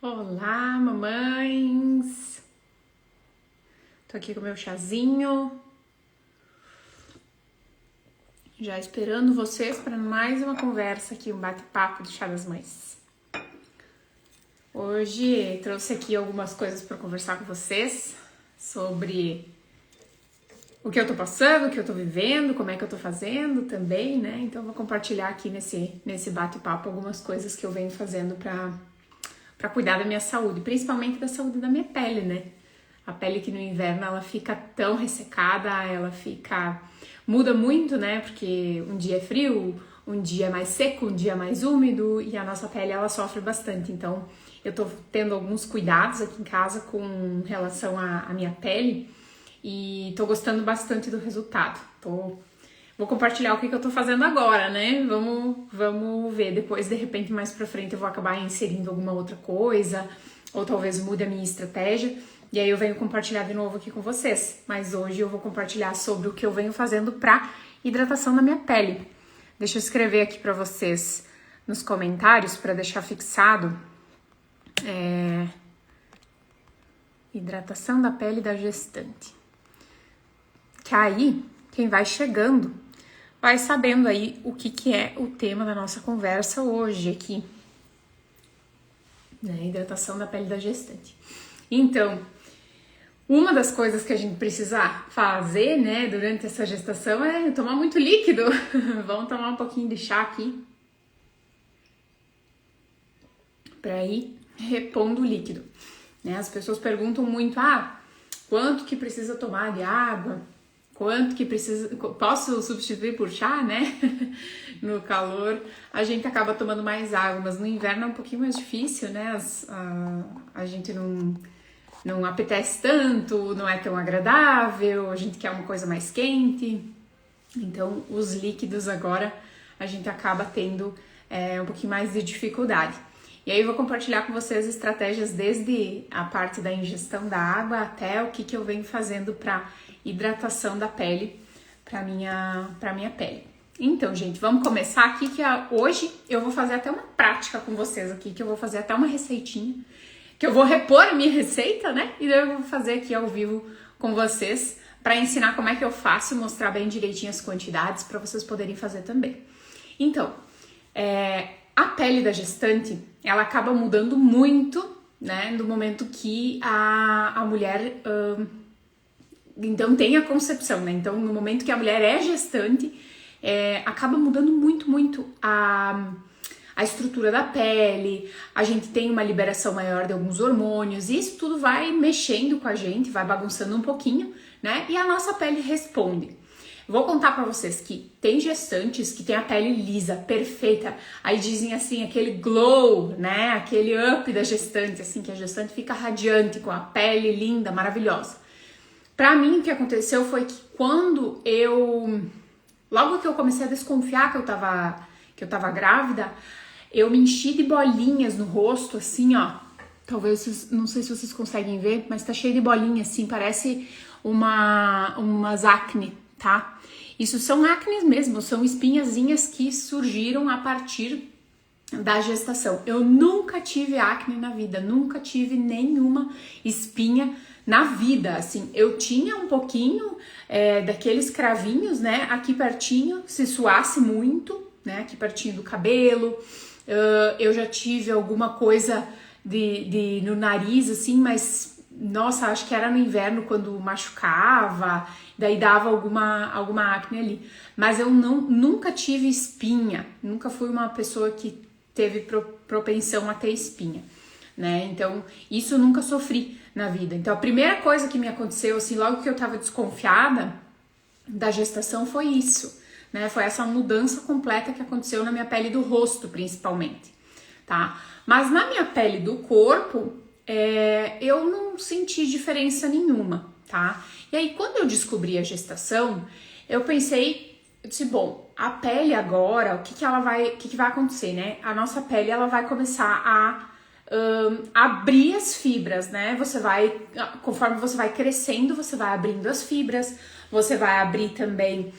Olá, mamães! Tô aqui com meu chazinho, já esperando vocês para mais uma conversa aqui, um bate-papo do Chá das Mães. Hoje trouxe aqui algumas coisas para conversar com vocês sobre o que eu tô passando, o que eu tô vivendo, como é que eu tô fazendo também, né? Então vou compartilhar aqui nesse bate-papo algumas coisas que eu venho fazendo para cuidar da minha saúde, principalmente da saúde da minha pele, né? A pele que no inverno ela fica tão ressecada, muda muito, né? Porque um dia é frio, um dia é mais seco, um dia é mais úmido e a nossa pele ela sofre bastante. Então, eu tô tendo alguns cuidados aqui em casa com relação à minha pele e tô gostando bastante do resultado. Vou compartilhar o que eu tô fazendo agora, né? Vamos ver. Depois, de repente, mais pra frente, eu vou acabar inserindo alguma outra coisa, ou talvez mude a minha estratégia. E aí eu venho compartilhar de novo aqui com vocês. Mas hoje eu vou compartilhar sobre o que eu venho fazendo pra hidratação da minha pele. Deixa eu escrever aqui pra vocês nos comentários, pra deixar fixado. Hidratação da pele da gestante. Que aí, quem vai chegando vai sabendo aí o que é o tema da nossa conversa hoje aqui, né? Hidratação da pele da gestante. Então, uma das coisas que a gente precisa fazer, né, durante essa gestação é tomar muito líquido. Vamos tomar um pouquinho de chá aqui para ir repondo o líquido, né? As pessoas perguntam muito, quanto que precisa tomar de água? Quanto que precisa, posso substituir por chá, né? No calor a gente acaba tomando mais água, mas no inverno é um pouquinho mais difícil, né? A gente não apetece tanto, não é tão agradável, a gente quer uma coisa mais quente. Então os líquidos agora a gente acaba tendo um pouquinho mais de dificuldade. E aí eu vou compartilhar com vocês estratégias desde a parte da ingestão da água até o que eu venho fazendo para hidratação da pele, para minha pele. Então, gente, vamos começar aqui que hoje eu vou fazer até uma prática com vocês aqui, que eu vou fazer até uma receitinha, que eu vou repor a minha receita, né? E daí eu vou fazer aqui ao vivo com vocês para ensinar como é que eu faço, mostrar bem direitinho as quantidades para vocês poderem fazer também. Então, a pele da gestante, ela acaba mudando muito, né, do momento que a mulher, então, tem a concepção, né? Então, no momento que a mulher é gestante, acaba mudando muito a estrutura da pele, a gente tem uma liberação maior de alguns hormônios, e isso tudo vai mexendo com a gente, vai bagunçando um pouquinho, né? E a nossa pele responde. Vou contar pra vocês que tem gestantes que tem a pele lisa, perfeita. Aí dizem assim, aquele glow, né? Aquele up da gestante, assim, que a gestante fica radiante, com a pele linda, maravilhosa. Pra mim, o que aconteceu foi que logo que eu comecei a desconfiar que eu tava grávida, eu me enchi de bolinhas no rosto, assim, ó. Talvez, não sei se vocês conseguem ver, mas tá cheio de bolinhas, assim, parece umas acne, tá? Isso são acnes mesmo, são espinhazinhas que surgiram a partir da gestação. Eu nunca tive acne na vida, nunca tive nenhuma espinha na vida, assim. Eu tinha um pouquinho daqueles cravinhos, né, aqui pertinho, se suasse muito, né, aqui pertinho do cabelo. Eu já tive alguma coisa no nariz, assim, mas nossa, acho que era no inverno quando machucava, daí dava alguma acne ali. Mas eu nunca tive espinha, nunca fui uma pessoa que teve propensão a ter espinha, né? Então, isso eu nunca sofri na vida. Então, a primeira coisa que me aconteceu, assim, logo que eu tava desconfiada da gestação foi isso, né? Foi essa mudança completa que aconteceu na minha pele do rosto, principalmente, tá? Mas na minha pele do corpo, eu não senti diferença nenhuma, tá? E aí, quando eu descobri a gestação, eu disse, bom, a pele agora, o que vai acontecer, né? A nossa pele, ela vai começar a abrir as fibras, né? Conforme você vai crescendo, você vai abrindo as fibras, você vai abrir também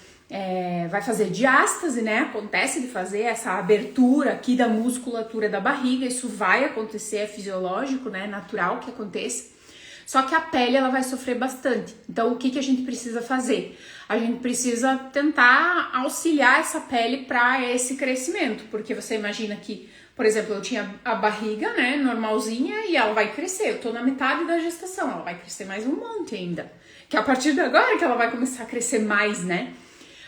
vai fazer diástase, né? Acontece de fazer essa abertura aqui da musculatura da barriga, isso vai acontecer, é fisiológico, né? Natural que aconteça. Só que a pele, ela vai sofrer bastante. Então, o que a gente precisa fazer? A gente precisa tentar auxiliar essa pele para esse crescimento, porque você imagina que, por exemplo, eu tinha a barriga, né, normalzinha, e ela vai crescer. Eu tô na metade da gestação, ela vai crescer mais um monte ainda. Que é a partir de agora que ela vai começar a crescer mais, né?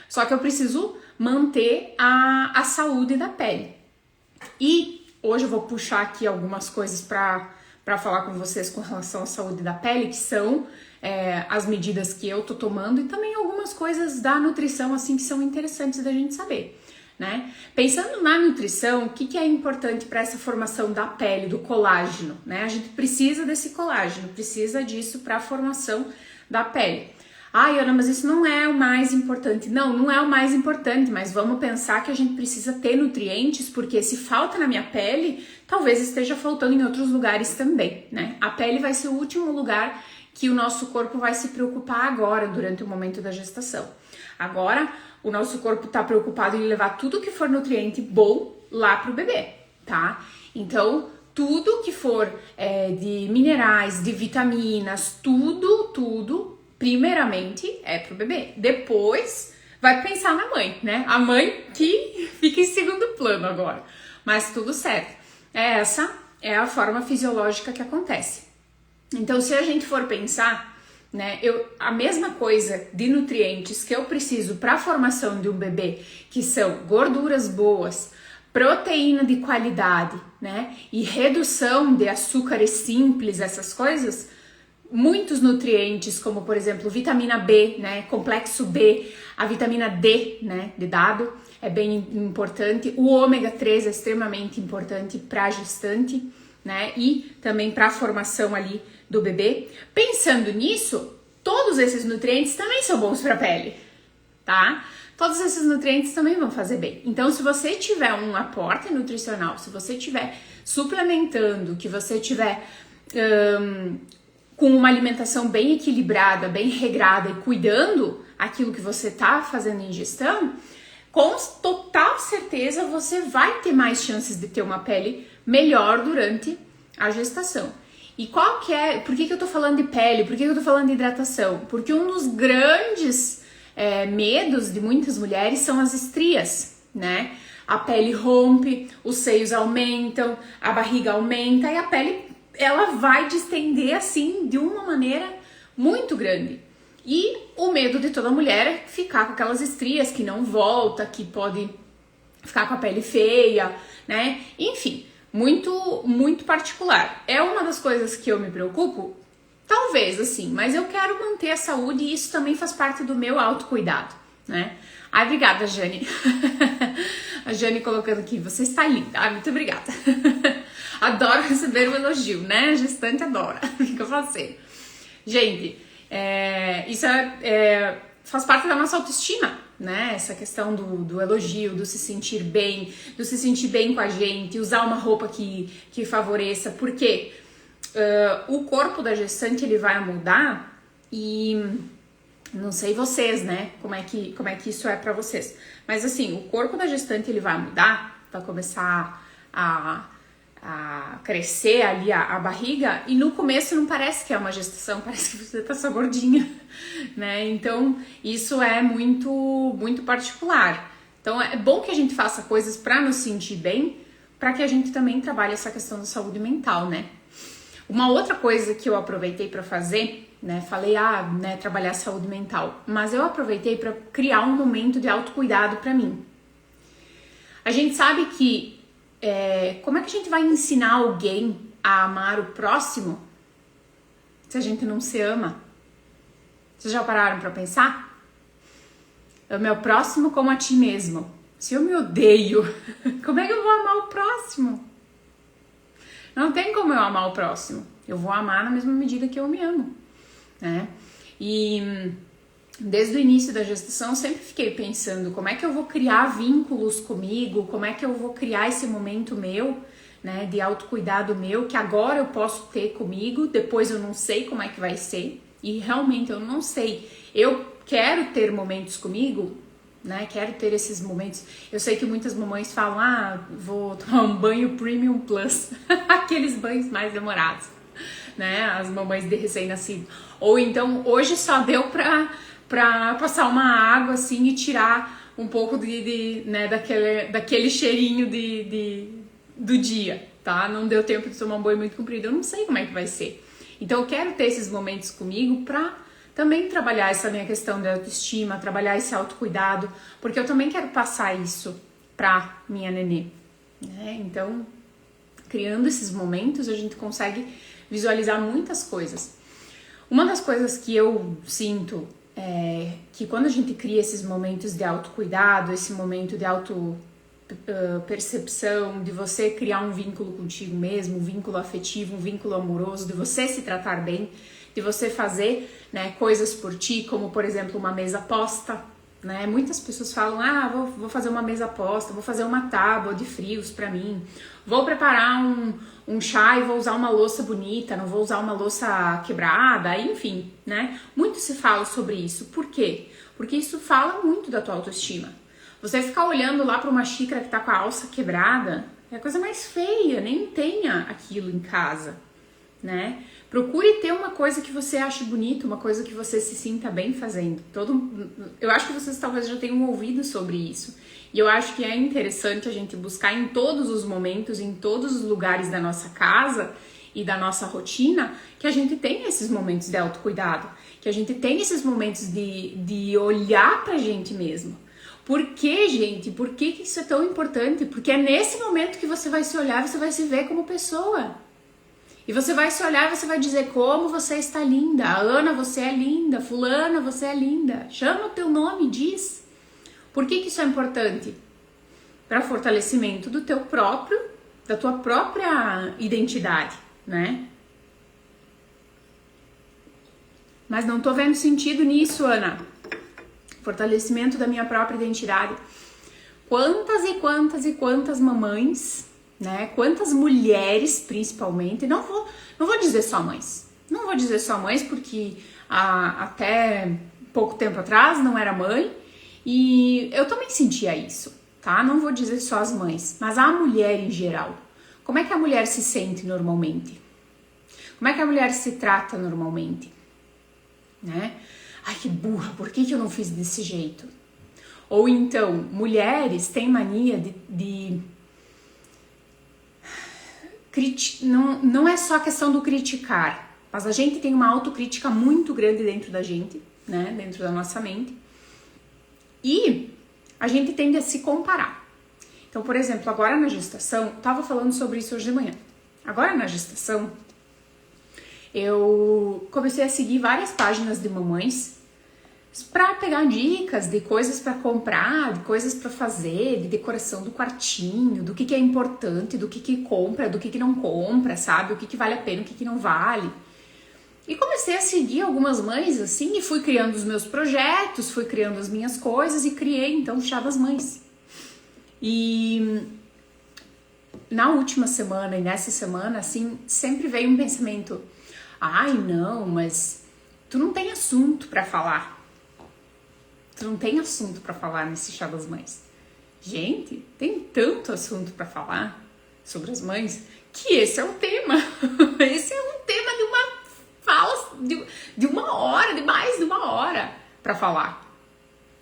Só que eu preciso manter a saúde da pele. E hoje eu vou puxar aqui algumas coisas para falar com vocês com relação à saúde da pele, que são as medidas que eu tô tomando e também algumas coisas da nutrição, assim, que são interessantes da gente saber, né? Pensando na nutrição, o que é importante para essa formação da pele, do colágeno, né? A gente precisa desse colágeno, precisa disso para a formação da pele. Ai, Ana, mas isso não é o mais importante. Não, não é o mais importante, mas vamos pensar que a gente precisa ter nutrientes, porque se falta na minha pele, talvez esteja faltando em outros lugares também, né? A pele vai ser o último lugar que o nosso corpo vai se preocupar agora, durante o momento da gestação. Agora, o nosso corpo está preocupado em levar tudo que for nutriente bom lá pro bebê, tá? Então, tudo que for de minerais, de vitaminas, tudo, primeiramente é pro bebê. Depois vai pensar na mãe, né? A mãe que fica em segundo plano agora. Mas tudo certo. Essa é a forma fisiológica que acontece. Então, se a gente for pensar, né, a mesma coisa de nutrientes que eu preciso para a formação de um bebê, que são gorduras boas, proteína de qualidade, né, e redução de açúcares simples, essas coisas, muitos nutrientes, como por exemplo vitamina B, né, complexo B, a vitamina D, né, de dado, é bem importante. O ômega 3 é extremamente importante para a gestante, né, e também para a formação ali do bebê. Pensando nisso, todos esses nutrientes também são bons para a pele, tá? Todos esses nutrientes também vão fazer bem. Então, se você tiver um aporte nutricional, se você estiver suplementando, que você tiver com uma alimentação bem equilibrada, bem regrada e cuidando aquilo que você está fazendo em ingestão, com total certeza você vai ter mais chances de ter uma pele melhor durante a gestação. E qual que é, por que eu tô falando de pele, por que eu tô falando de hidratação? Porque um dos grandes medos de muitas mulheres são as estrias, né? A pele rompe, os seios aumentam, a barriga aumenta e a pele, ela vai distender assim de uma maneira muito grande. E o medo de toda mulher é ficar com aquelas estrias que não volta, que pode ficar com a pele feia, né? Enfim, muito particular. É uma das coisas que eu me preocupo? Talvez, assim, mas eu quero manter a saúde e isso também faz parte do meu autocuidado, né? Ai, obrigada, Jane. A Jane colocando aqui, você está linda. Ai, muito obrigada. Adoro receber um elogio, né? A gestante adora. Fica fazer. Gente, isso faz parte da nossa autoestima, né? Essa questão do elogio, do se sentir bem com a gente, usar uma roupa que favoreça, porque o corpo da gestante ele vai mudar e não sei vocês, né? Como é que isso é pra vocês? Mas assim, o corpo da gestante ele vai mudar, vai começar a crescer ali a barriga e no começo não parece que é uma gestação, parece que você tá só gordinha, né? Então isso é muito particular. Então é bom que a gente faça coisas para nos sentir bem, para que a gente também trabalhe essa questão da saúde mental, né? Uma outra coisa que eu aproveitei para fazer, né? Falei, né, trabalhar a saúde mental, mas eu aproveitei para criar um momento de autocuidado para mim. A gente sabe que como é que a gente vai ensinar alguém a amar o próximo se a gente não se ama? Vocês já pararam para pensar? Ame ao próximo como a ti mesmo. Se eu me odeio, como é que eu vou amar o próximo? Não tem como eu amar o próximo. Eu vou amar na mesma medida que eu me amo, né? E desde o início da gestação, eu sempre fiquei pensando como é que eu vou criar vínculos comigo, como é que eu vou criar esse momento meu, né, de autocuidado meu, que agora eu posso ter comigo, depois eu não sei como é que vai ser, e realmente eu não sei. Eu quero ter momentos comigo né? Quero ter esses momentos. Eu sei que muitas mamães falam, vou tomar um banho Premium Plus, aqueles banhos mais demorados, né? As mamães de recém-nascido. Ou então, hoje só deu pra passar uma água assim e tirar um pouco né, daquele cheirinho do dia, tá? Não deu tempo de tomar um banho muito comprido. Eu não sei como é que vai ser. Então, eu quero ter esses momentos comigo pra também trabalhar essa minha questão de autoestima, trabalhar esse autocuidado, porque eu também quero passar isso pra minha nenê, né? Então, criando esses momentos, a gente consegue visualizar muitas coisas. Uma das coisas que eu sinto é que quando a gente cria esses momentos de autocuidado, esse momento de percepção, de você criar um vínculo contigo mesmo, um vínculo afetivo, um vínculo amoroso, de você se tratar bem, de você fazer, né, coisas por ti, como por exemplo uma mesa posta, né? Muitas pessoas falam, vou fazer uma mesa posta, vou fazer uma tábua de frios pra mim, vou preparar um chá e vou usar uma louça bonita, não vou usar uma louça quebrada, enfim, né? Muito se fala sobre isso. Por quê? Porque isso fala muito da tua autoestima. Você ficar olhando lá pra uma xícara que tá com a alça quebrada é a coisa mais feia, nem tenha aquilo em casa, né? Procure ter uma coisa que você ache bonita, uma coisa que você se sinta bem fazendo. Eu acho que vocês talvez já tenham ouvido sobre isso. E eu acho que é interessante a gente buscar em todos os momentos, em todos os lugares da nossa casa e da nossa rotina, que a gente tenha esses momentos de autocuidado, que a gente tenha esses momentos de olhar pra gente mesmo. Por que, gente? Por que isso é tão importante? Porque é nesse momento que você vai se olhar, você vai se ver como pessoa. E você vai se olhar e você vai dizer como você está linda. Ana, você é linda. Fulana, você é linda. Chama o teu nome, diz. Por que isso é importante? Para fortalecimento da tua própria identidade, né? Mas não tô vendo sentido nisso, Ana. Fortalecimento da minha própria identidade. Quantas e quantas e quantas mamães, né? Quantas mulheres, principalmente, não vou dizer só mães. Não vou dizer só mães, porque até pouco tempo atrás não era mãe e eu também sentia isso, tá? Não vou dizer só as mães, mas a mulher em geral. Como é que a mulher se sente normalmente? Como é que a mulher se trata normalmente? Né? Ai, que burra, por que eu não fiz desse jeito? Ou então, mulheres têm mania de não é só a questão do criticar, mas a gente tem uma autocrítica muito grande dentro da gente, né? Dentro da nossa mente. E a gente tende a se comparar. Então, por exemplo, agora na gestação, eu tava falando sobre isso hoje de manhã. Agora na gestação, eu comecei a seguir várias páginas de mamães para pegar dicas de coisas para comprar, de coisas para fazer, de decoração do quartinho, do que é importante, do que compra, do que não compra, sabe? O que vale a pena, o que não vale. E comecei a seguir algumas mães assim e fui criando os meus projetos, fui criando as minhas coisas e criei então o Chá das Mães. E na última semana e nessa semana, assim, sempre veio um pensamento: ai, não, mas tu não tem assunto pra falar. Tu não tem assunto pra falar nesse Chá das Mães. Gente, tem tanto assunto pra falar sobre as mães que esse é um tema. Esse é um tema de uma fala, de uma hora, de mais de uma hora pra falar,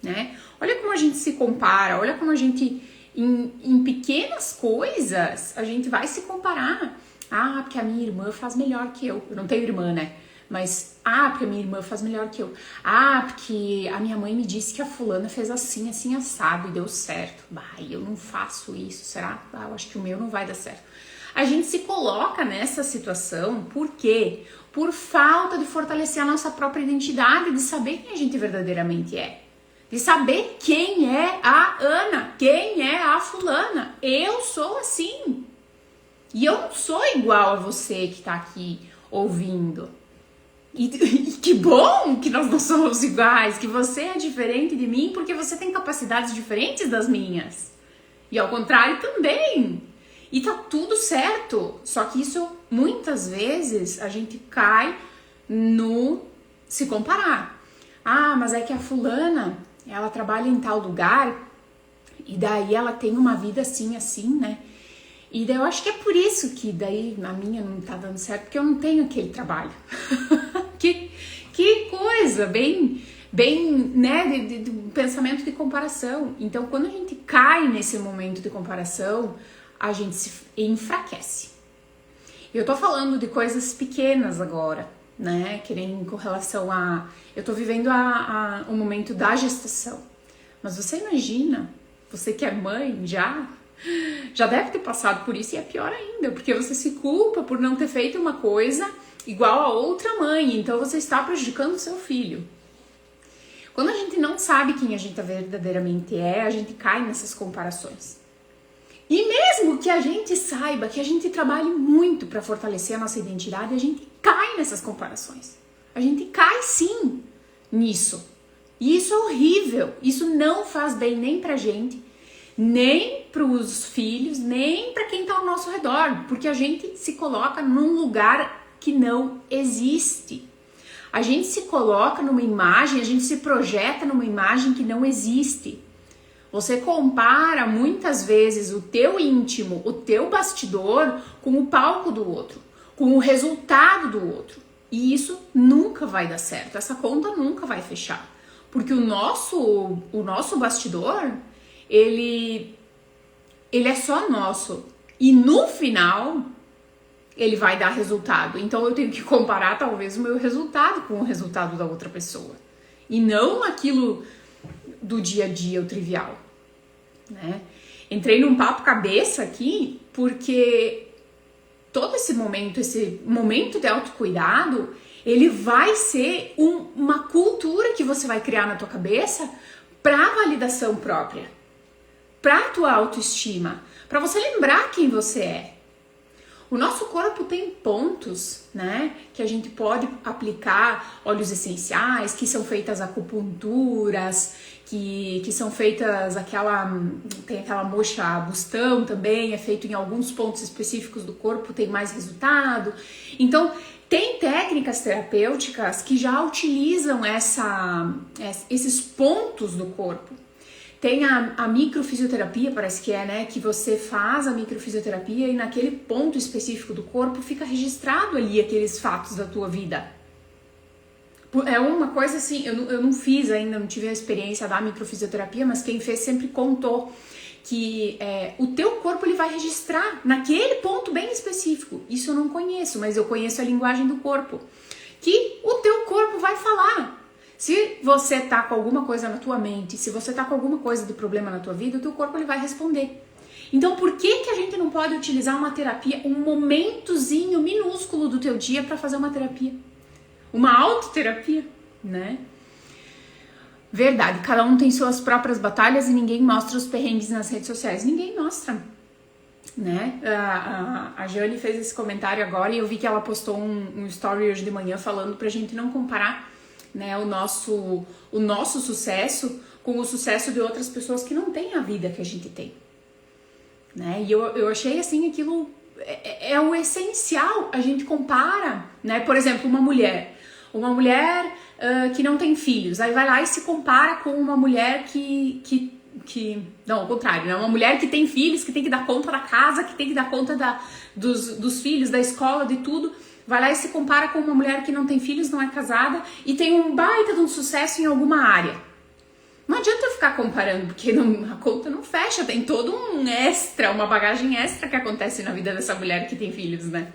né? Olha como a gente se compara, olha como a gente... Em pequenas coisas, a gente vai se comparar. Ah, porque a minha irmã faz melhor que eu. Eu não tenho irmã, né? Mas, porque a minha irmã faz melhor que eu. Porque a minha mãe me disse que a fulana fez assim, assim, assado e deu certo. Eu não faço isso, será? Eu acho que o meu não vai dar certo. A gente se coloca nessa situação, por quê? Por falta de fortalecer a nossa própria identidade, de saber quem a gente verdadeiramente é. De saber quem é a Ana, quem é a fulana. Eu sou assim. E eu não sou igual a você que tá aqui ouvindo. E que bom que nós não somos iguais, que você é diferente de mim porque você tem capacidades diferentes das minhas. E ao contrário também. E tá tudo certo. Só que isso, muitas vezes, a gente cai no se comparar. Mas é que a fulana... ela trabalha em tal lugar e daí ela tem uma vida assim, assim, né? E daí eu acho que é por isso que daí na minha não tá dando certo, porque eu não tenho aquele trabalho. que coisa, bem, né, de pensamento de comparação. Então, quando a gente cai nesse momento de comparação, a gente se enfraquece. Eu tô falando de coisas pequenas agora, né, que nem com relação a... Eu tô vivendo o momento da gestação. Mas você imagina, você que é mãe já deve ter passado por isso e é pior ainda, porque você se culpa por não ter feito uma coisa igual a outra mãe, então você está prejudicando o seu filho. Quando a gente não sabe quem a gente verdadeiramente é, a gente cai nessas comparações. E mesmo que a gente saiba, que a gente trabalhe muito para fortalecer a nossa identidade, a gente cai nessas comparações. A gente cai sim nisso. E isso é horrível, isso não faz bem nem pra gente, nem para os filhos, nem para quem está ao nosso redor, porque a gente se coloca num lugar que não existe. A gente se coloca numa imagem, a gente se projeta numa imagem que não existe. Você compara muitas vezes o teu íntimo, o teu bastidor, com o palco do outro, com o resultado do outro. E isso nunca vai dar certo, essa conta nunca vai fechar. Porque o nosso bastidor, ele é só nosso. E no final, ele vai dar resultado. Então eu tenho que comparar talvez o meu resultado com o resultado da outra pessoa. E não aquilo do dia a dia, o trivial. Né? Entrei num papo cabeça aqui, porque todo esse momento de autocuidado, ele vai ser uma cultura que você vai criar na tua cabeça para validação própria, para tua autoestima, para você lembrar quem você é. O nosso corpo tem pontos, né, que a gente pode aplicar óleos essenciais, que são feitas acupunturas, que são feitas tem aquela moxa bustão também, é feito em alguns pontos específicos do corpo, tem mais resultado. Então, tem técnicas terapêuticas que já utilizam esses pontos do corpo. Tem a microfisioterapia, parece que é, né? Que você faz a microfisioterapia e naquele ponto específico do corpo fica registrado ali aqueles fatos da tua vida. É uma coisa assim, eu não fiz ainda, não tive a experiência da microfisioterapia, mas quem fez sempre contou que o teu corpo ele vai registrar naquele ponto bem específico. Isso eu não conheço, mas eu conheço a linguagem do corpo. Que o teu corpo vai falar. Se você tá com alguma coisa na tua mente, se você tá com alguma coisa de problema na tua vida, o teu corpo ele vai responder. Então, por que a gente não pode utilizar uma terapia, um momentozinho minúsculo do teu dia para fazer uma terapia? Uma autoterapia, né? Verdade, cada um tem suas próprias batalhas e ninguém mostra os perrengues nas redes sociais. Ninguém mostra, né? A Jane fez esse comentário agora e eu vi que ela postou um story hoje de manhã falando pra gente não comparar, né, o nosso sucesso com o sucesso de outras pessoas que não têm a vida que a gente tem, né? E eu achei assim aquilo é o essencial. A gente compara, né? Por exemplo, uma mulher que não tem filhos, aí vai lá e se compara com uma mulher não, ao contrário, né? Uma mulher que tem filhos, que tem que dar conta da casa, que tem que dar conta dos filhos, da escola, de tudo. Vai lá e se compara com uma mulher que não tem filhos, não é casada e tem um baita de um sucesso em alguma área. Não adianta eu ficar comparando, porque a conta não fecha, tem todo um extra, uma bagagem extra que acontece na vida dessa mulher que tem filhos, né?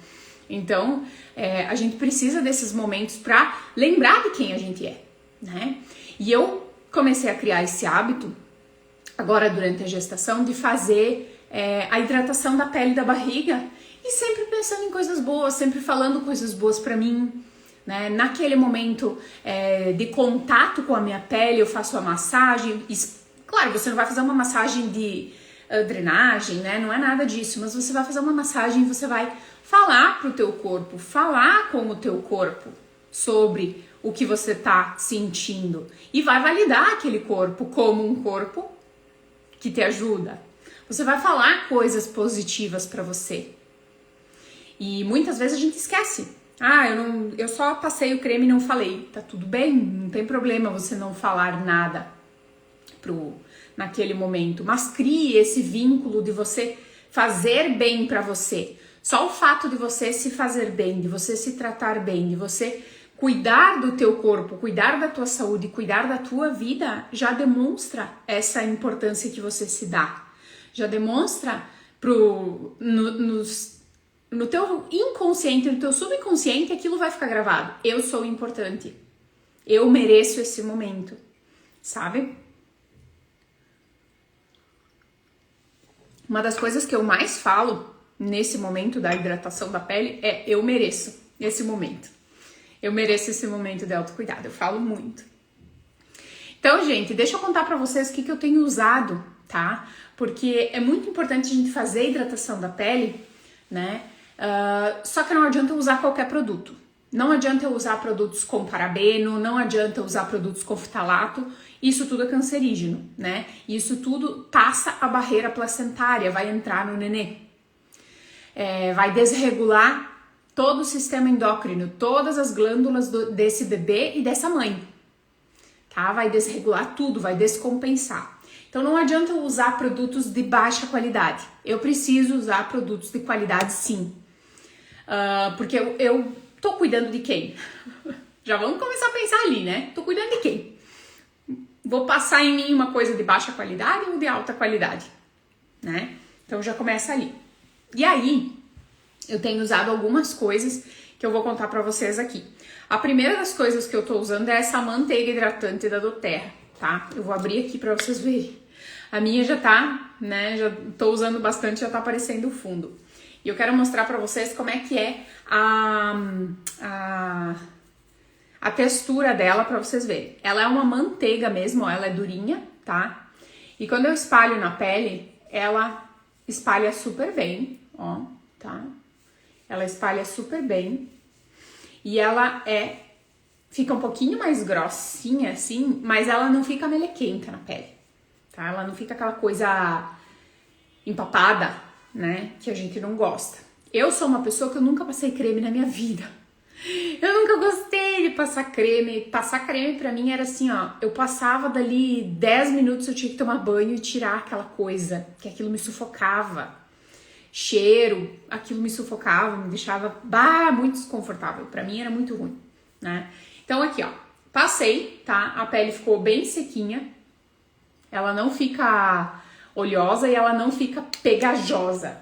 Então, a gente precisa desses momentos para lembrar de quem a gente é, né? E eu comecei a criar esse hábito, agora durante a gestação, de fazer a hidratação da pele e da barriga, e sempre pensando em coisas boas, sempre falando coisas boas pra mim, né? Naquele momento de contato com a minha pele, eu faço a massagem. Claro, você não vai fazer uma massagem de drenagem, né? Não é nada disso, mas você vai fazer uma massagem e você vai falar pro teu corpo, falar com o teu corpo sobre o que você tá sentindo e vai validar aquele corpo como um corpo que te ajuda. Você vai falar coisas positivas pra você. E muitas vezes a gente esquece. Eu só passei o creme e não falei. Tá tudo bem, não tem problema você não falar nada. naquele momento, mas crie esse vínculo de você fazer bem para você. Só o fato de você se fazer bem, de você se tratar bem, de você cuidar do teu corpo, cuidar da tua saúde, cuidar da tua vida, já demonstra essa importância que você se dá. Já demonstra no teu inconsciente, no teu subconsciente, aquilo vai ficar gravado. Eu sou importante. Eu mereço esse momento, sabe? Uma das coisas que eu mais falo nesse momento da hidratação da pele é eu mereço esse momento. Eu mereço esse momento de autocuidado. Eu falo muito. Então, gente, deixa eu contar pra vocês o que eu tenho usado, tá? Porque é muito importante a gente fazer a hidratação da pele, né? Só que não adianta eu usar qualquer produto. Não adianta eu usar produtos com parabeno, não adianta eu usar produtos com fitalato. Isso tudo é cancerígeno, né? Isso tudo passa a barreira placentária, vai entrar no nenê. Vai desregular todo o sistema endócrino, todas as glândulas desse bebê e dessa mãe, tá? Vai desregular tudo, vai descompensar. Então não adianta eu usar produtos de baixa qualidade. Eu preciso usar produtos de qualidade sim. Porque eu tô cuidando de quem? Já vamos começar a pensar ali, né? Tô cuidando de quem? Vou passar em mim uma coisa de baixa qualidade ou de alta qualidade, né? Então já começa ali. E aí, eu tenho usado algumas coisas que eu vou contar pra vocês aqui. A primeira das coisas que eu tô usando é essa manteiga hidratante da doTERRA, tá? Eu vou abrir aqui pra vocês verem. A minha já tá, né? Já tô usando bastante, já tá aparecendo o fundo. E eu quero mostrar pra vocês como é que é a textura dela pra vocês verem. Ela é uma manteiga mesmo, ó, ela é durinha, tá? E quando eu espalho na pele, ela espalha super bem, ó, tá? Ela espalha super bem. E ela fica um pouquinho mais grossinha, assim, mas ela não fica melequenta na pele, tá? Ela não fica aquela coisa empapada, né? Que a gente não gosta. Eu sou uma pessoa que eu nunca passei creme na minha vida. Eu nunca gostei de passar creme. Passar creme pra mim era assim, ó. Eu passava dali 10 minutos, eu tinha que tomar banho e tirar aquela coisa, que aquilo me sufocava. Cheiro, aquilo me sufocava, me deixava muito desconfortável. Pra mim era muito ruim, né? Então aqui, ó, passei, tá? A pele ficou bem sequinha. Ela não fica oleosa e ela não fica pegajosa,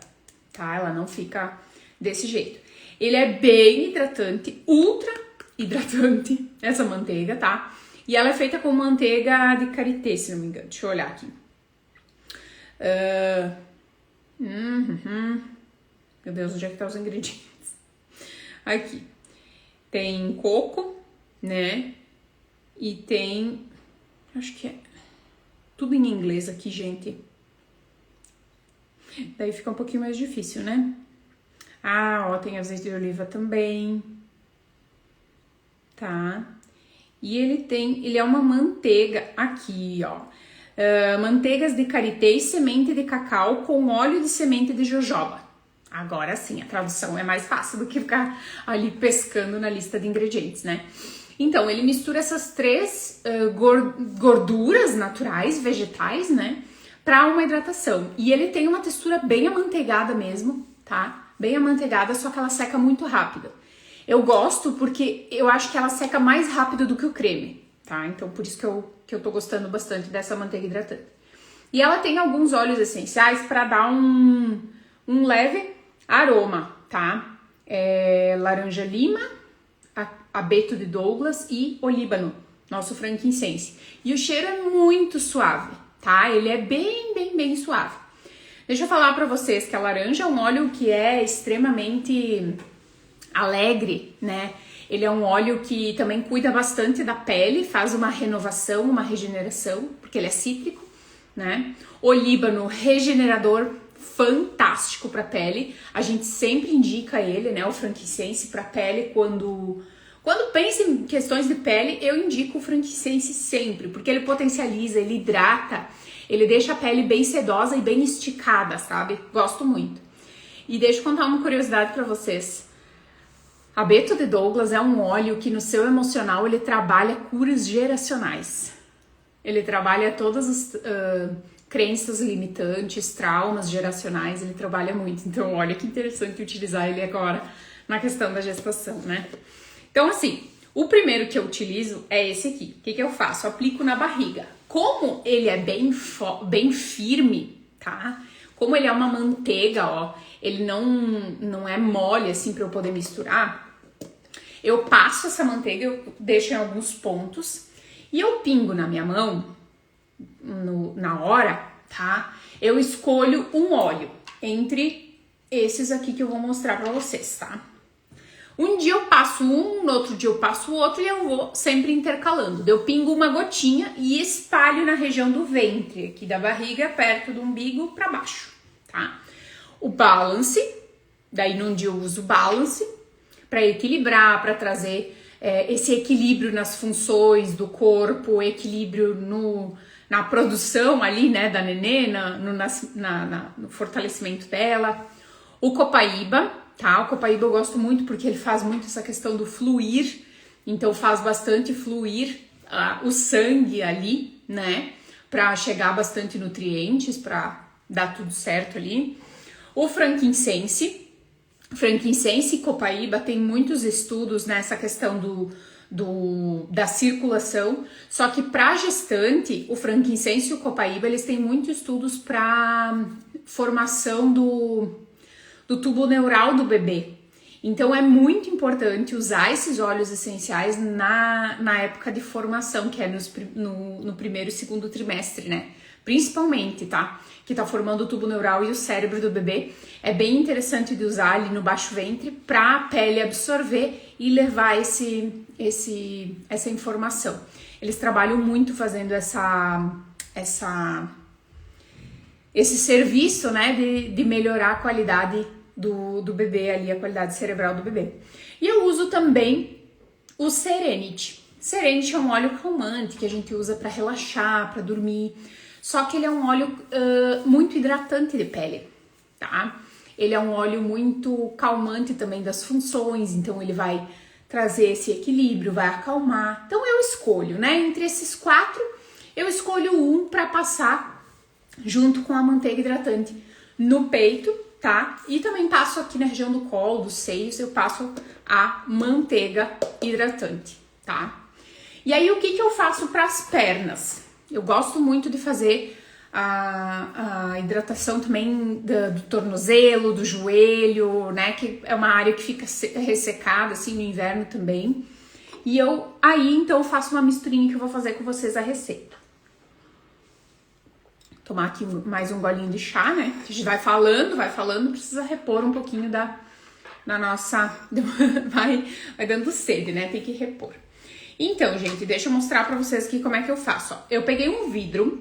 tá? Ela não fica desse jeito. Ele é bem hidratante, ultra hidratante, essa manteiga, tá? E ela é feita com manteiga de karité, se não me engano. Deixa eu olhar aqui. Meu Deus, onde é que tá os ingredientes? Aqui. Tem coco, né? E tem... acho que é tudo em inglês aqui, gente. Daí fica um pouquinho mais difícil, né? Ah, ó, tem azeite de oliva também. Tá? E ele é uma manteiga aqui, ó. Manteigas de karité e semente de cacau com óleo de semente de jojoba. Agora sim, a tradução é mais fácil do que ficar ali pescando na lista de ingredientes, né? Então, ele mistura essas três gorduras naturais, vegetais, né? Pra uma hidratação. E ele tem uma textura bem amanteigada mesmo, tá? Bem amanteigada, só que ela seca muito rápido. Eu gosto porque eu acho que ela seca mais rápido do que o creme, tá? Então, por isso que eu tô gostando bastante dessa manteiga hidratante. E ela tem alguns óleos essenciais para dar um leve aroma, tá? Laranja lima, abeto de Douglas e olíbano, nosso frankincense. E o cheiro é muito suave, tá? Ele é bem suave. Deixa eu falar pra vocês que a laranja é um óleo que é extremamente alegre, né? Ele é um óleo que também cuida bastante da pele, faz uma renovação, uma regeneração, porque ele é cítrico, né? Olíbano, regenerador, fantástico pra pele. A gente sempre indica ele, né? O frankincense pra pele quando pensa em questões de pele, eu indico o frankincense sempre, porque ele potencializa, ele hidrata, ele deixa a pele bem sedosa e bem esticada, sabe? Gosto muito. E deixa eu contar uma curiosidade pra vocês. Abeto de Douglas é um óleo que no seu emocional ele trabalha curas geracionais. ele trabalha todas as crenças limitantes, traumas geracionais, ele trabalha muito. Então, olha que interessante utilizar ele agora na questão da gestação, né? Então, assim, o primeiro que eu utilizo é esse aqui. O que eu faço? Aplico na barriga. Como ele é bem firme, tá? Como ele é uma manteiga, ó, ele não é mole assim para eu poder misturar, eu passo essa manteiga, eu deixo em alguns pontos e eu pingo na minha mão na hora, tá? Eu escolho um óleo entre esses aqui que eu vou mostrar pra vocês, tá? Um dia eu passo um, no outro dia eu passo o outro e eu vou sempre intercalando. Eu pingo uma gotinha e espalho na região do ventre, aqui da barriga, perto do umbigo, pra baixo, tá? O balance, daí num dia eu uso o balance pra equilibrar, pra trazer esse equilíbrio nas funções do corpo, equilíbrio na produção ali, né, da nenê, no fortalecimento dela. O copaíba, tá? O copaíba eu gosto muito porque ele faz muito essa questão do fluir, então faz bastante fluir o sangue ali, né, pra chegar bastante nutrientes, pra dar tudo certo ali. O frankincense e copaíba tem muitos estudos nessa questão da circulação, só que para gestante, o frankincense e o copaíba, eles têm muitos estudos para formação do tubo neural do bebê. Então é muito importante usar esses óleos essenciais na época de formação, que é no primeiro e segundo trimestre, né? Principalmente, tá? Que tá formando o tubo neural e o cérebro do bebê. É bem interessante de usar ali no baixo ventre para a pele absorver e levar essa informação. Eles trabalham muito fazendo esse serviço, né, de melhorar a qualidade do bebê ali, a qualidade cerebral do bebê. E eu uso também o Serenity. Serenity é um óleo calmante que a gente usa para relaxar, para dormir. Só que ele é um óleo muito hidratante de pele, tá? Ele é um óleo muito calmante também das funções, então ele vai trazer esse equilíbrio, vai acalmar. Então eu escolho, né? Entre esses 4, eu escolho um para passar junto com a manteiga hidratante no peito, tá? E também passo aqui na região do colo, dos seios, eu passo a manteiga hidratante, tá? E aí o que eu faço para as pernas? Eu gosto muito de fazer a hidratação também do tornozelo, do joelho, né? Que é uma área que fica ressecada assim no inverno também. E então eu faço uma misturinha que eu vou fazer com vocês a receita. Tomar aqui mais um golinho de chá, né? A gente vai falando, precisa repor um pouquinho da nossa... vai dando sede, né? Tem que repor. Então, gente, deixa eu mostrar pra vocês aqui como é que eu faço. Ó, eu peguei um vidro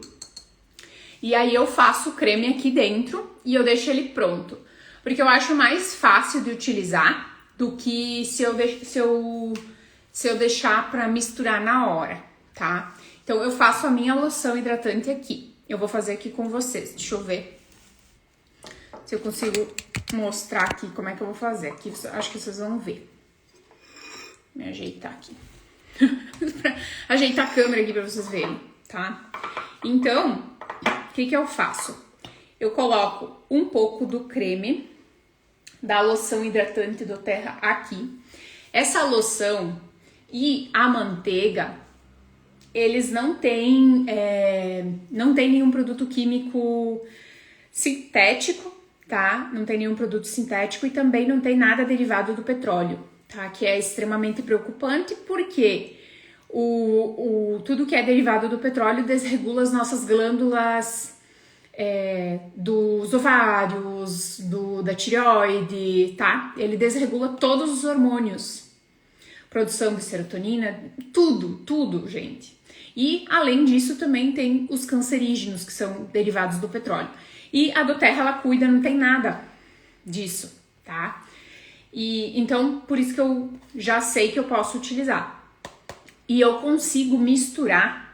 e aí eu faço o creme aqui dentro e eu deixo ele pronto. Porque eu acho mais fácil de utilizar do que se eu deixar pra misturar na hora, tá? Então, eu faço a minha loção hidratante aqui. Eu vou fazer aqui com vocês. Deixa eu ver se eu consigo mostrar aqui como é que eu vou fazer. Aqui, acho que vocês vão ver. Me ajeitar aqui. Ajeitar a câmera aqui pra vocês verem, tá? Então, o que eu faço? Eu coloco um pouco do creme da loção hidratante do Terra aqui. Essa loção e a manteiga, eles não têm nenhum produto químico sintético, tá? Não tem nenhum produto sintético e também não tem nada derivado do petróleo, tá? Que é extremamente preocupante porque tudo que é derivado do petróleo desregula as nossas glândulas dos ovários, da tireoide, tá? Ele desregula todos os hormônios, produção de serotonina, tudo, gente. E além disso também tem os cancerígenos que são derivados do petróleo. E a doTERRA ela cuida, não tem nada disso, tá? E então por isso que eu já sei que eu posso utilizar. E eu consigo misturar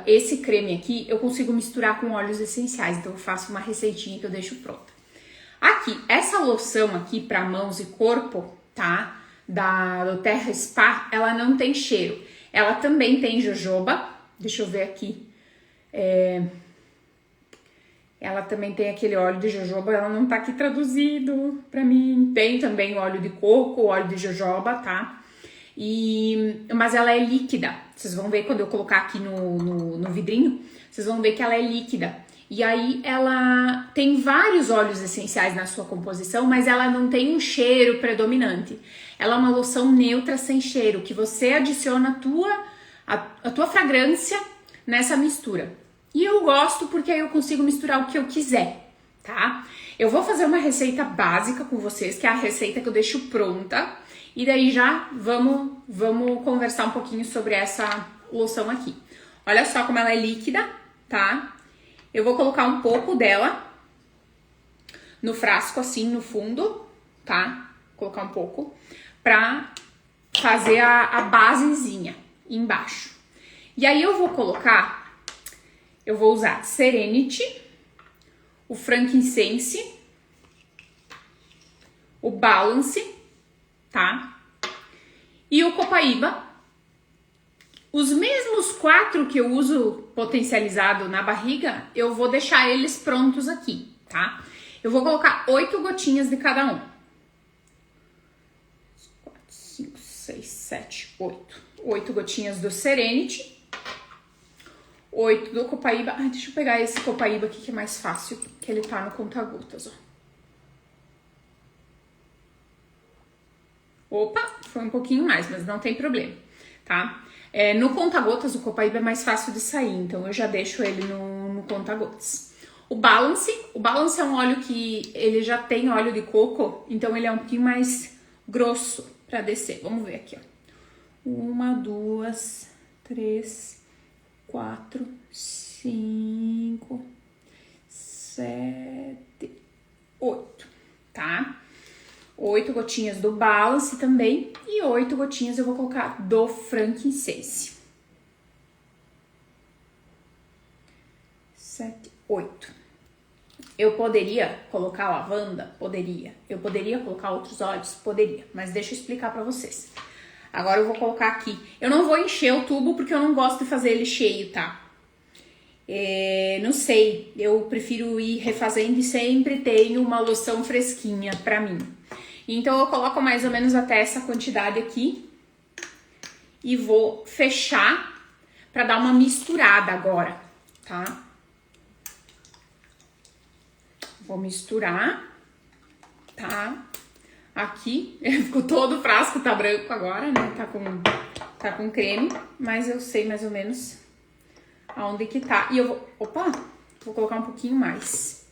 esse creme aqui, eu consigo misturar com óleos essenciais. Então eu faço uma receitinha que eu deixo pronta. Aqui, essa loção aqui para mãos e corpo, tá? Da doTERRA Spa, ela não tem cheiro. Ela também tem jojoba, Deixa eu ver aqui. Ela também tem aquele óleo de jojoba, ela não tá aqui traduzido pra mim. Tem também óleo de coco, óleo de jojoba, tá? Mas ela é líquida. Vocês vão ver quando eu colocar aqui no vidrinho, vocês vão ver que ela é líquida. E aí ela tem vários óleos essenciais na sua composição, mas ela não tem um cheiro predominante. Ela é uma loção neutra sem cheiro, que você adiciona a tua fragrância nessa mistura. E eu gosto porque aí eu consigo misturar o que eu quiser, tá? Eu vou fazer uma receita básica com vocês, que é a receita que eu deixo pronta. E daí já vamos conversar um pouquinho sobre essa loção aqui. Olha só como ela é líquida, tá? Eu vou colocar um pouco dela no frasco, assim, no fundo, tá? Vou colocar um pouco pra fazer a basezinha embaixo. E aí eu vou usar Serenity, o Frankincense, o Balance, tá? E o Copaíba. Os mesmos 4 que eu uso potencializado na barriga, eu vou deixar eles prontos aqui, tá? Eu vou colocar 8 gotinhas de cada um. 4, 5, 6, 7, 8. 8 gotinhas do Serenity. 8 do Copaíba. Ai, deixa eu pegar esse Copaíba aqui que é mais fácil, que ele tá no conta-gotas, ó. Opa, foi um pouquinho mais, mas não tem problema, tá? No conta-gotas, o Copaíba é mais fácil de sair, então eu já deixo ele no conta-gotas. O Balance é um óleo que ele já tem óleo de coco, então ele é um pouquinho mais grosso pra descer. Vamos ver aqui, ó. 1, 2, 3, 4, 5, 7, 8, tá? 8 gotinhas do Balance também e 8 gotinhas eu vou colocar do Frankincense. 7, 8. Eu poderia colocar lavanda? Poderia. Eu poderia colocar outros óleos? Poderia. Mas deixa eu explicar pra vocês. Agora eu vou colocar aqui. Eu não vou encher o tubo porque eu não gosto de fazer ele cheio, tá? Não sei. Eu prefiro ir refazendo e sempre tenho uma loção fresquinha pra mim. Então eu coloco mais ou menos até essa quantidade aqui. E vou fechar pra dar uma misturada agora, tá? Vou misturar, tá? Aqui, ficou todo o frasco, tá branco agora, né? Tá com creme, mas eu sei mais ou menos aonde que tá. E eu vou colocar um pouquinho mais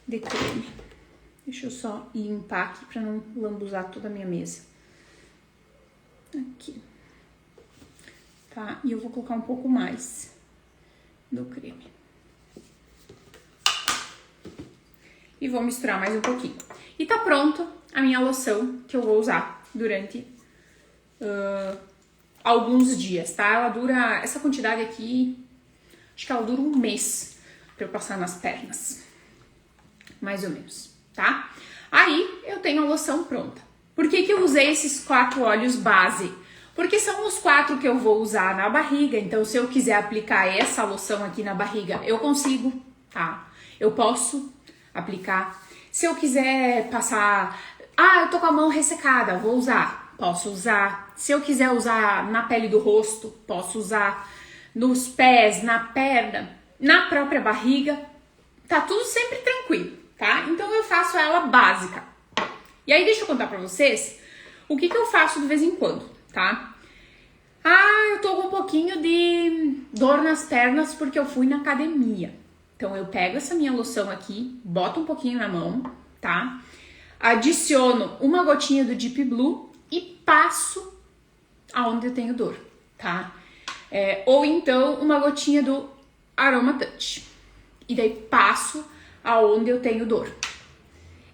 de creme. Deixa eu só limpar aqui pra não lambuzar toda a minha mesa. Aqui. Tá? E eu vou colocar um pouco mais do creme. E vou misturar mais um pouquinho. E tá pronto a minha loção que eu vou usar durante alguns dias, tá? Ela dura, essa quantidade aqui, acho que ela dura um mês pra eu passar nas pernas. Mais ou menos, tá? Aí eu tenho a loção pronta. Por que que eu usei esses 4 óleos base? Porque são os 4 que eu vou usar na barriga, então se eu quiser aplicar essa loção aqui na barriga, eu consigo, tá? Eu posso aplicar. Se eu quiser passar, eu tô com a mão ressecada, vou usar, posso usar. Se eu quiser usar na pele do rosto, posso usar nos pés, na perna, na própria barriga, tá tudo sempre tranquilo, tá? Então eu faço ela básica. E aí deixa eu contar pra vocês o que eu faço de vez em quando, tá? Eu tô com um pouquinho de dor nas pernas porque eu fui na academia. Então, eu pego essa minha loção aqui, boto um pouquinho na mão, tá? Adiciono uma gotinha do Deep Blue e passo aonde eu tenho dor, tá? Ou então, uma gotinha do Aroma Touch. E daí, passo aonde eu tenho dor.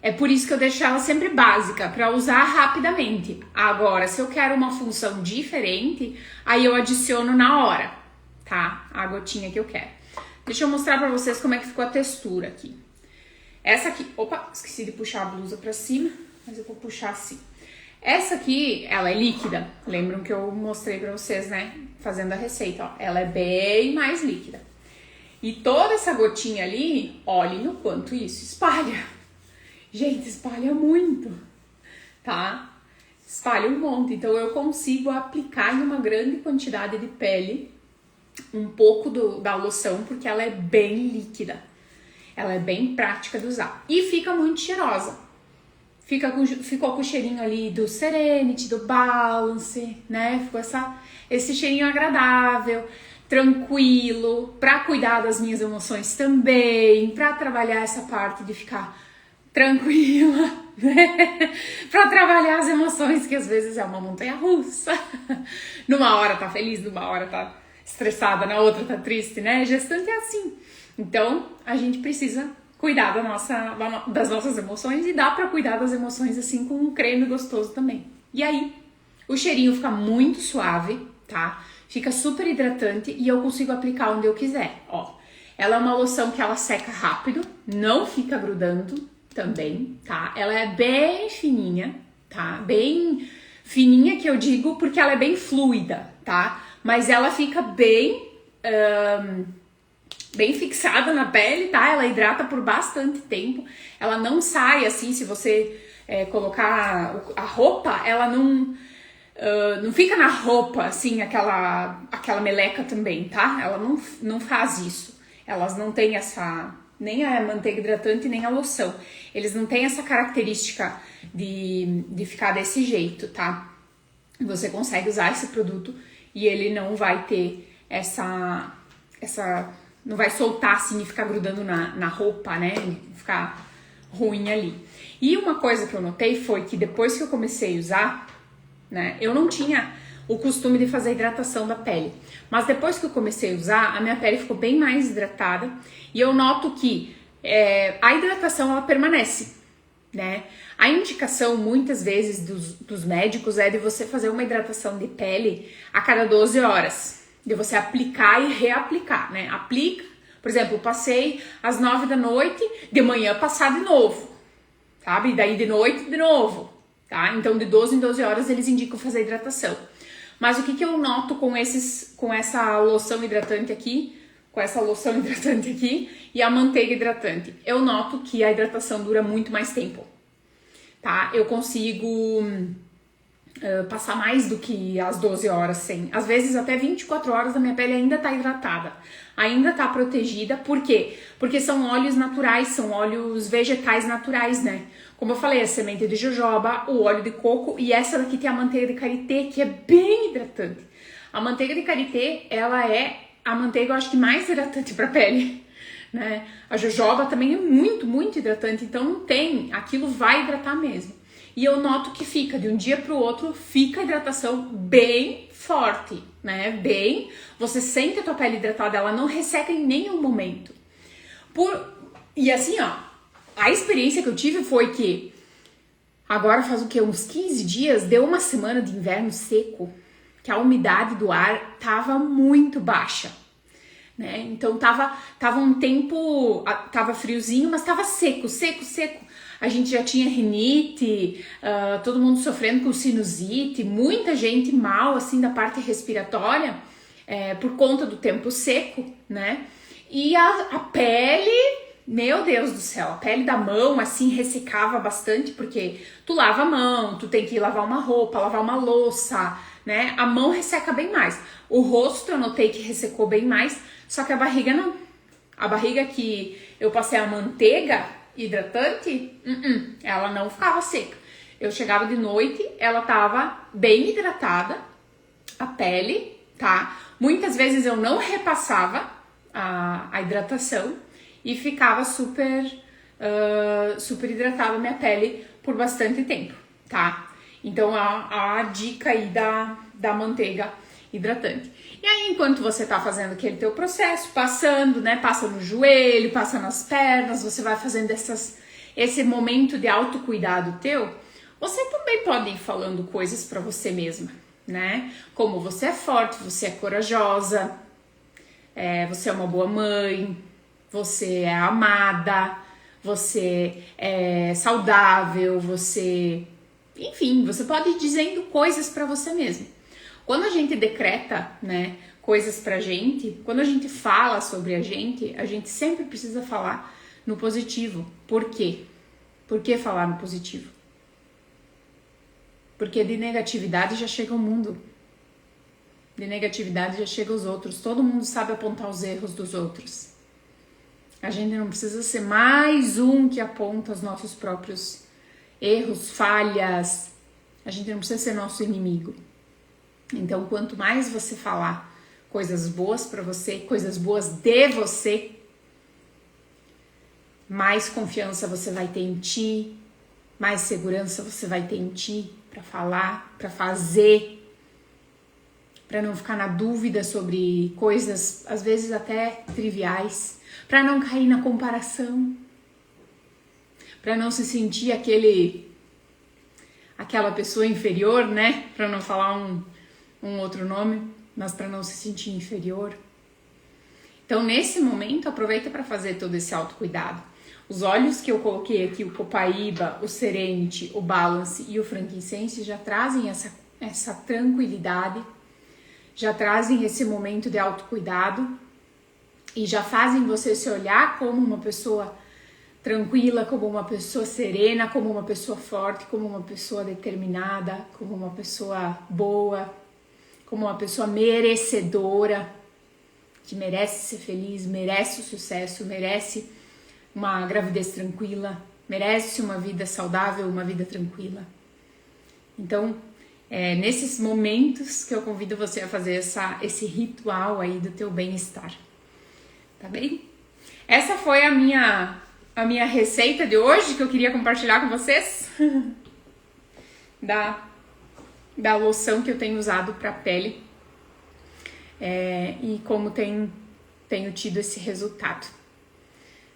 É por isso que eu deixo ela sempre básica, pra usar rapidamente. Agora, se eu quero uma função diferente, aí eu adiciono na hora, tá? A gotinha que eu quero. Deixa eu mostrar pra vocês como é que ficou a textura aqui. Essa aqui, esqueci de puxar a blusa pra cima, mas eu vou puxar assim. Essa aqui, ela é líquida. Lembram que eu mostrei pra vocês, né? Fazendo a receita, ó. Ela é bem mais líquida. E toda essa gotinha ali, olhem o quanto isso espalha. Gente, espalha muito, tá? Espalha um monte. Então, eu consigo aplicar em uma grande quantidade de pele um pouco da loção, porque ela é bem líquida. Ela é bem prática de usar. E fica muito cheirosa. Ficou com o cheirinho ali do Serenity, do Balance, né? Ficou esse cheirinho agradável, tranquilo, pra cuidar das minhas emoções também, pra trabalhar essa parte de ficar tranquila, né? Pra trabalhar as emoções, que às vezes é uma montanha-russa. Numa hora tá feliz, numa hora tá estressada, na outra tá triste, né? Gestante é assim. Então, a gente precisa cuidar das nossas emoções, e dá pra cuidar das emoções assim com um creme gostoso também. E aí, o cheirinho fica muito suave, tá? Fica super hidratante e eu consigo aplicar onde eu quiser, ó. Ela é uma loção que ela seca rápido, não fica grudando também, tá? Ela é bem fininha, tá? Bem fininha, que eu digo porque ela é bem fluida, tá? Mas ela fica bem fixada na pele, tá? Ela hidrata por bastante tempo. Ela não sai assim, se você colocar a roupa, ela não fica na roupa assim, aquela meleca também, tá? Ela não faz isso. Elas não têm nem a manteiga hidratante, nem a loção. Eles não têm essa característica de ficar desse jeito, tá? Você consegue usar esse produto e ele não vai ter não vai soltar assim e ficar grudando na roupa, né? Ficar ruim ali. E uma coisa que eu notei foi que depois que eu comecei a usar, né? Eu não tinha o costume de fazer hidratação da pele. Mas depois que eu comecei a usar, a minha pele ficou bem mais hidratada. E eu noto que a hidratação, ela permanece, né? A indicação, muitas vezes, dos médicos é de você fazer uma hidratação de pele a cada 12 horas. De você aplicar e reaplicar, né? Aplica, por exemplo, eu passei às 9 da noite, de manhã passar de novo, sabe? E daí de noite de novo, tá? Então de 12 em 12 horas eles indicam fazer hidratação. Mas o que eu noto com essa loção hidratante aqui, e a manteiga hidratante? Eu noto que a hidratação dura muito mais tempo, tá? Eu consigo passar mais do que as 12 horas sem. Às vezes até 24 horas a minha pele ainda tá hidratada, ainda tá protegida. Por quê? Porque são óleos naturais, são óleos vegetais naturais, né? Como eu falei, a semente de jojoba, o óleo de coco e essa daqui tem a manteiga de karité, que é bem hidratante. A manteiga de karité, ela é a manteiga, eu acho que mais hidratante pra pele, né? A jojoba também é muito, muito hidratante, então não tem, aquilo vai hidratar mesmo. E eu noto que fica, de um dia pro outro, fica a hidratação bem forte, né? Você sente a tua pele hidratada, ela não resseca em nenhum momento. E assim, ó, a experiência que eu tive foi que agora faz o quê? Uns 15 dias, deu uma semana de inverno seco, que a umidade do ar tava muito baixa, né? Então tava um tempo, tava friozinho, mas tava seco. A gente já tinha rinite, todo mundo sofrendo com sinusite, muita gente mal, assim, da parte respiratória, por conta do tempo seco, né? E a pele, meu Deus do céu, a pele da mão, assim, ressecava bastante, porque tu lava a mão, tu tem que lavar uma roupa, lavar uma louça, né? A mão resseca bem mais. O rosto eu notei que ressecou bem mais, só que a barriga não. A barriga que eu passei a manteiga hidratante, ela não ficava seca. Eu chegava de noite, ela tava bem hidratada, a pele, tá? Muitas vezes eu não repassava a hidratação e ficava super hidratada a minha pele por bastante tempo, tá? Então a dica aí da manteiga hidratante. E aí, enquanto você tá fazendo aquele teu processo, passando, né? Passa no joelho, passa nas pernas, você vai fazendo esse momento de autocuidado teu, você também pode ir falando coisas pra você mesma, né? Como você é forte, você é corajosa, você é uma boa mãe, você é amada, você é saudável, você Enfim, você pode ir dizendo coisas para você mesmo. Quando a gente decreta, né, coisas pra gente, quando a gente fala sobre a gente sempre precisa falar no positivo. Por quê? Por que falar no positivo? Porque de negatividade já chega o mundo. De negatividade já chega os outros. Todo mundo sabe apontar os erros dos outros. A gente não precisa ser mais um que aponta os nossos próprios erros, falhas. A gente não precisa ser nosso inimigo. Então, quanto mais você falar coisas boas pra você, coisas boas de você, mais confiança você vai ter em ti, mais segurança você vai ter em ti pra falar, pra fazer, pra não ficar na dúvida sobre coisas, às vezes até triviais, pra não cair na comparação, pra não se sentir aquela pessoa inferior, né? Pra não falar um outro nome, mas para não se sentir inferior. Então, nesse momento, aproveita para fazer todo esse autocuidado. Os óleos que eu coloquei aqui, o Copaíba, o Serenity, o Balance e o Frankincense já trazem essa tranquilidade, já trazem esse momento de autocuidado e já fazem você se olhar como uma pessoa tranquila, como uma pessoa serena, como uma pessoa forte, como uma pessoa determinada, como uma pessoa boa, como uma pessoa merecedora, que merece ser feliz, merece o sucesso, merece uma gravidez tranquila, merece uma vida saudável, uma vida tranquila. Então, nesses momentos que eu convido você a fazer esse ritual aí do teu bem-estar, tá bem? Essa foi a minha receita de hoje que eu queria compartilhar com vocês, da loção que eu tenho usado para pele e como tenho tido esse resultado,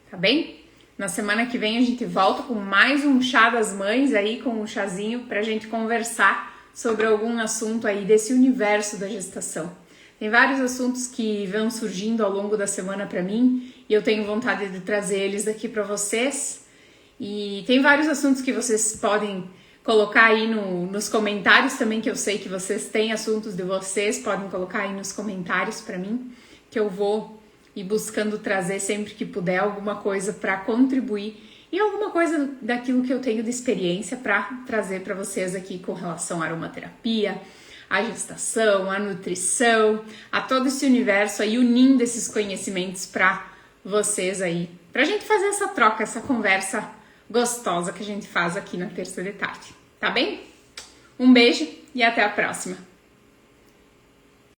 tá bem? Na semana que vem a gente volta com mais um chá das mães aí, com um chazinho pra gente conversar sobre algum assunto aí desse universo da gestação. Tem vários assuntos que vão surgindo ao longo da semana pra mim e eu tenho vontade de trazer eles aqui pra vocês, e tem vários assuntos que vocês podem colocar aí nos comentários também, que eu sei que vocês têm assuntos de vocês, podem colocar aí nos comentários para mim, que eu vou ir buscando trazer sempre que puder alguma coisa para contribuir e alguma coisa daquilo que eu tenho de experiência para trazer para vocês aqui com relação à aromaterapia, à gestação, à nutrição, a todo esse universo aí, unindo esses conhecimentos para vocês aí, pra gente fazer essa troca, essa conversa gostosa que a gente faz aqui na terça de tarde, tá bem? Um beijo e até a próxima!